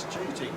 That's cheating.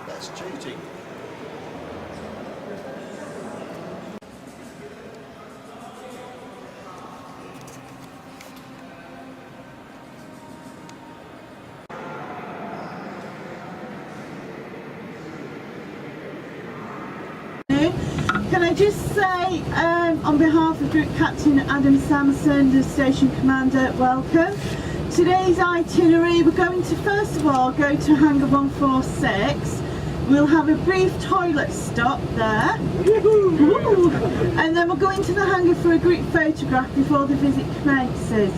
That's cheating. Can I just say, on behalf of Group Captain Adam Sampson, the Station Commander, welcome. Today's itinerary, we're going to first of all go to Hangar 146. We'll have a brief toilet stop there. Ooh. And then we'll go into the hangar for a group photograph before the visit commences.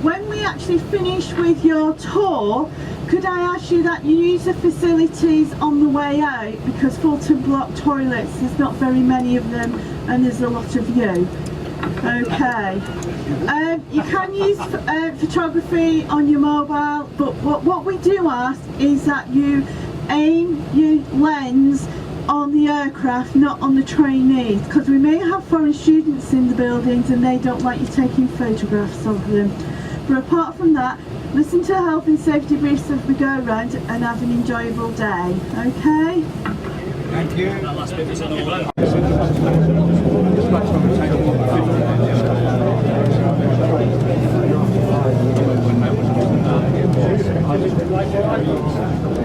When we actually finish with your tour, could I ask you that you use the facilities on the way out, because Fulton Block toilets, there's not very many of them and there's a lot of you. Okay. You can use photography on your mobile, but what we do ask is that you aim your lens on the aircraft, not on the trainees, because we may have foreign students in the buildings and they don't like you taking photographs of them. But apart from that, listen to health and safety briefs as we go around and have an enjoyable day. Okay? Thank you. That last bit was on the low.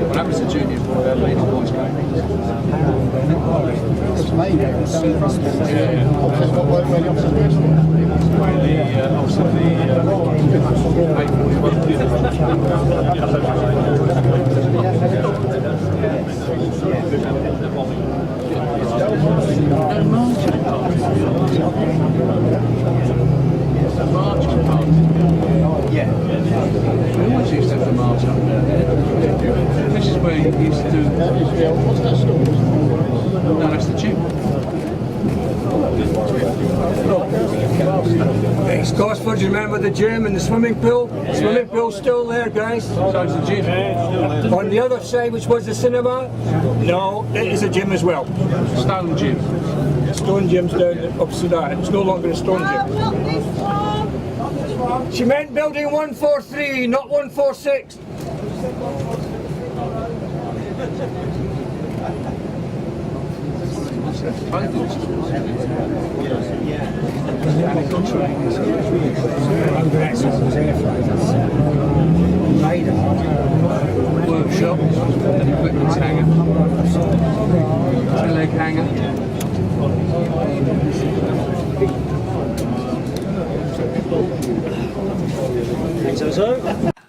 What happens to juniors? What about ladies and boys going? It's made it. Yeah. We always used to have the march up there. This is where you used to do. What's that store? No, that's the gym. Hey, Scotsford, you remember the gym and the swimming pool? The swimming pool's still there, guys. So's the gym. On the other side, which was the cinema, no, it is a gym as well. Stone gym. Stone gym's down opposite that. It's no longer a stone gym. She meant building 143, not 146. Workshop, an equipment hanger, a leg hanger.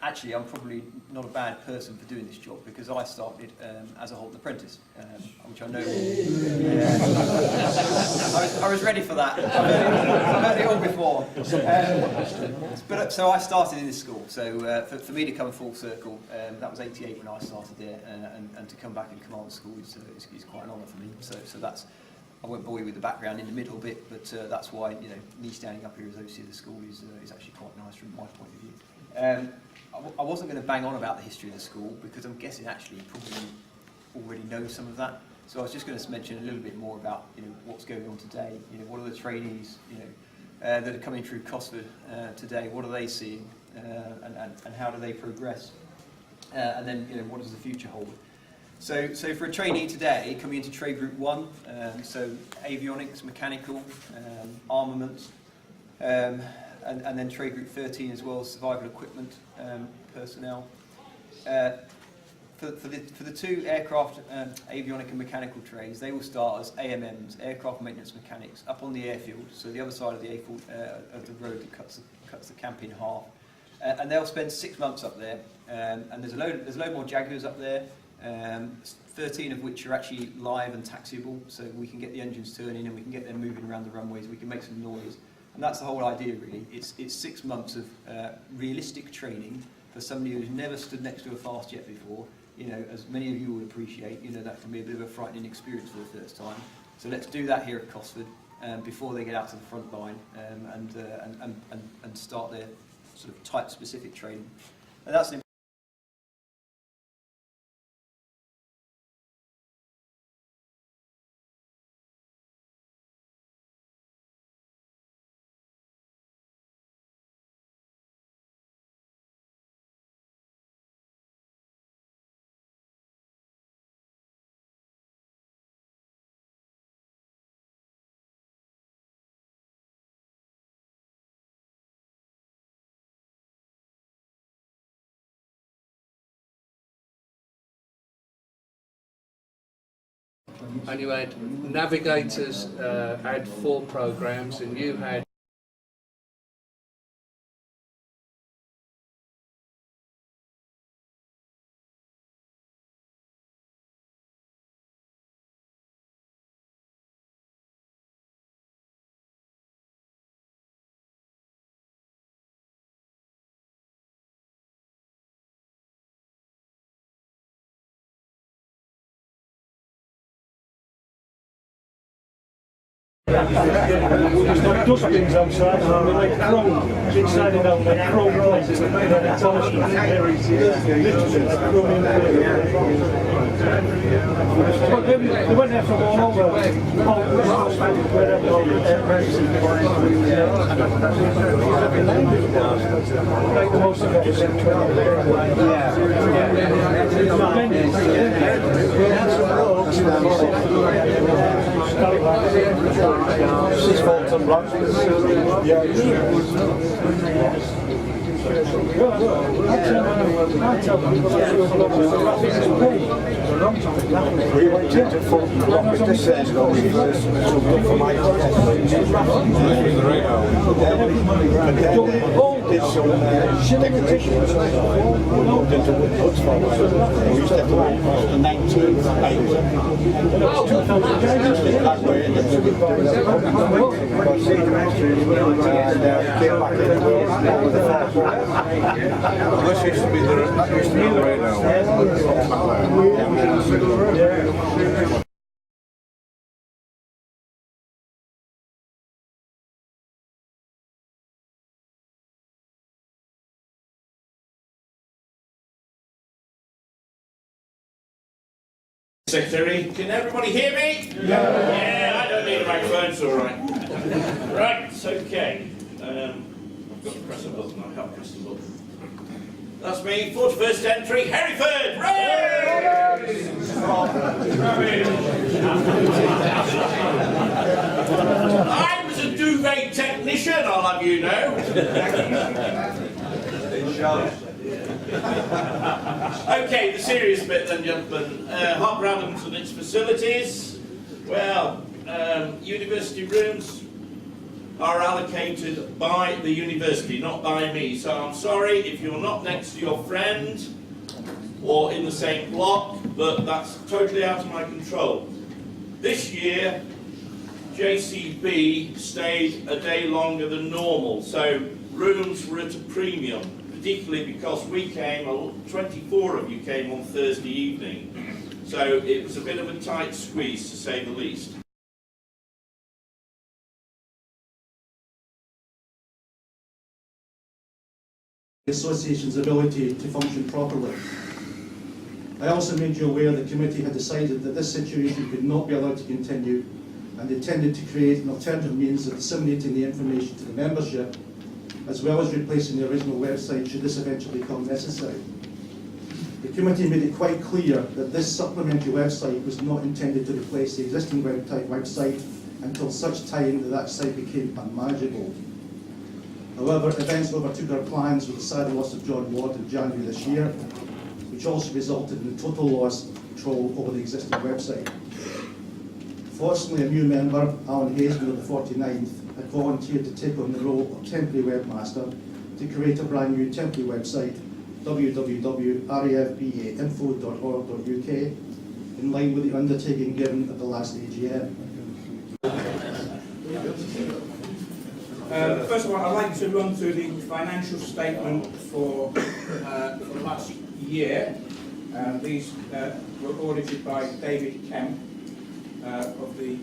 Actually, I'm probably not a bad person for doing this job, because I started as a Holton apprentice, which I know. I was ready for that. I've heard it all before. But so I started in this school. So for me to come full circle, that was '88 when I started there, and to come back and command the school is quite an honour for me. So that's. I won't bore you with the background in the middle bit, but that's why, you know, me standing up here as OC of the school is actually quite nice from my point of view. I wasn't going to bang on about the history of the school, because I'm guessing actually you probably already know some of that. So I was just going to mention a little bit more about, you know, what's going on today. You know, what are the trainees, you know, that are coming through Cosford today? What are they seeing, and how do they progress? And then, you know, what does the future hold? So for a trainee today, coming into Trade Group 1, so avionics, mechanical, armaments, and then Trade Group 13 as well, survival equipment personnel. For the two aircraft, avionic and mechanical trades, they will start as AMMs, aircraft maintenance mechanics, up on the airfield, so the other side of the airfield of the road that cuts the camp in half. And they'll spend 6 months up there, and there's a load more Jaguars up there. 13 of which are actually live and taxiable, so we can get the engines turning and we can get them moving around the runways, we can make some noise. And that's the whole idea, really. It's 6 months of realistic training for somebody who's never stood next to a fast jet before. You know, as many of you will appreciate, you know, that can be a bit of a frightening experience for the first time. So let's do that here at Cosford before they get out to the front line and start their sort of type specific training. And that's an And you had navigators had 4 programs, and you had dustbins outside, and they're like chrome, inside and out, like chrome plates, and then it's all stuff. They went there from all over, like the most of it is in 6 volts and blocks. Yeah. We went into 40 blocks. This says for my did some decorations moved into wood huts for us. We used to have to walk across the 19th lane. That way, and came back in over the far. this used to be the radar. Secretary, can everybody hear me? Yeah, I don't need a microphone, it's all right. Right, okay. I've got to press a button, I can't press the button. That's me, 41st entry, Hereford! I was a duvet technician, I'll have you know. Okay, the serious bit then, gentlemen. Harper Adams and its facilities. Well, university rooms are allocated by the university, not by me. So I'm sorry if you're not next to your friend or in the same block, but that's totally out of my control. This year, JCB stayed a day longer than normal, so rooms were at a premium. Particularly because we came, 24 of you came on Thursday evening, so it was a bit of a tight squeeze to say the least. The association's ability to function properly. I also made you aware the committee had decided that this situation could not be allowed to continue and intended to create an alternative means of disseminating the information to the membership, as well as replacing the original website should this eventually become necessary. The committee made it quite clear that this supplementary website was not intended to replace the existing website until such time that that site became unmanageable. However, events overtook our plans with the sad loss of John Ward in January this year, which also resulted in the total loss of control over the existing website. Fortunately, a new member, Alan Hazeman of the 49th, had volunteered to take on the role of temporary webmaster to create a brand new temporary website, www.rafbeainfo.org.uk, in line with the undertaking given at the last AGM. First of all, I'd like to run through the financial statement for the last year. These were audited by David Kemp of the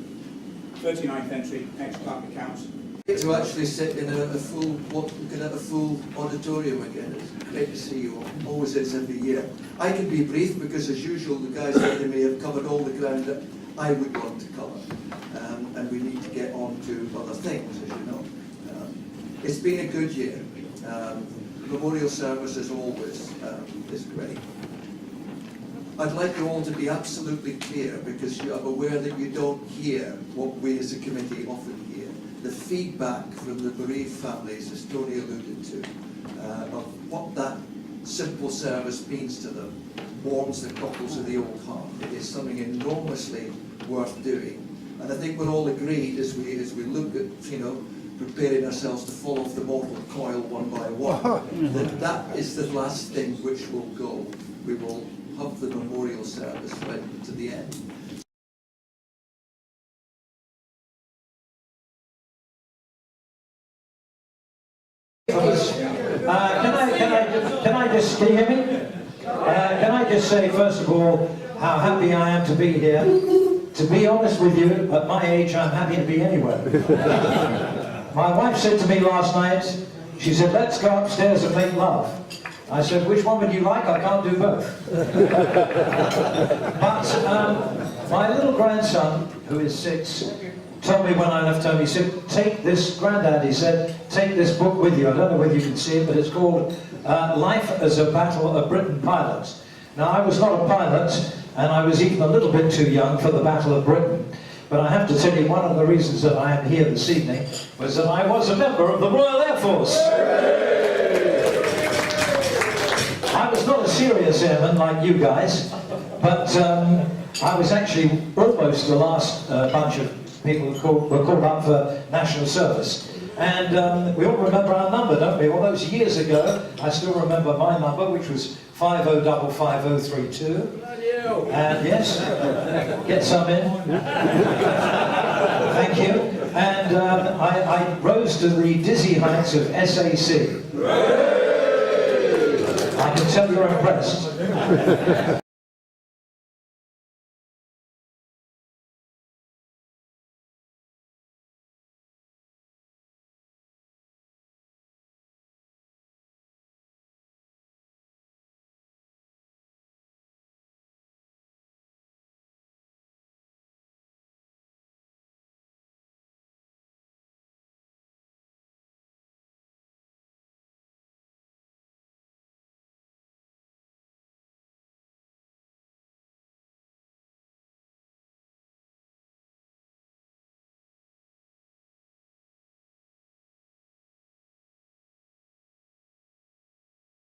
39th entry ex-clerk accounts. To actually sit in a full auditorium again. It's great to see you all. Always is every year. I can be brief because, as usual, the guys ahead of me have covered all the ground that I would want to cover, and we need to get on to other things, as you know. It's been a good year. Memorial service, as always, is great. I'd like you all to be absolutely clear, because I'm aware that you don't hear what we as a committee often hear. The feedback from the bereaved families, as Tony alluded to, of what that simple service means to them, warms the cockles of the old heart. It is something enormously worth doing. And I think we're all agreed as we look at, preparing ourselves to fall off the mortal coil one by one, that is the last thing which will go. We will have the memorial service right to the end. Can you hear me? Can I just say, first of all, how happy I am to be here. To be honest with you, at my age, I'm happy to be anywhere. My wife said to me last night, she said, let's go upstairs and make love. I said, which one would you like? I can't do both. But my little grandson, who is 6, told me when I left home, he said, take this, Grandad, he said, take this book with you. I don't know whether you can see it, but it's called Life as a Battle of Britain Pilots. Now, I was not a pilot, and I was even a little bit too young for the Battle of Britain. But I have to tell you, one of the reasons that I am here this evening was that I was a member of the Royal Air Force. I was not a serious airman like you guys, but I was actually almost the last bunch of people who were called up for national service. And we all remember our number, don't we? All those years ago, I still remember my number, which was 505532. And yes, get some in. Thank you. And I rose to the dizzy heights of SAC. I can tell you're impressed.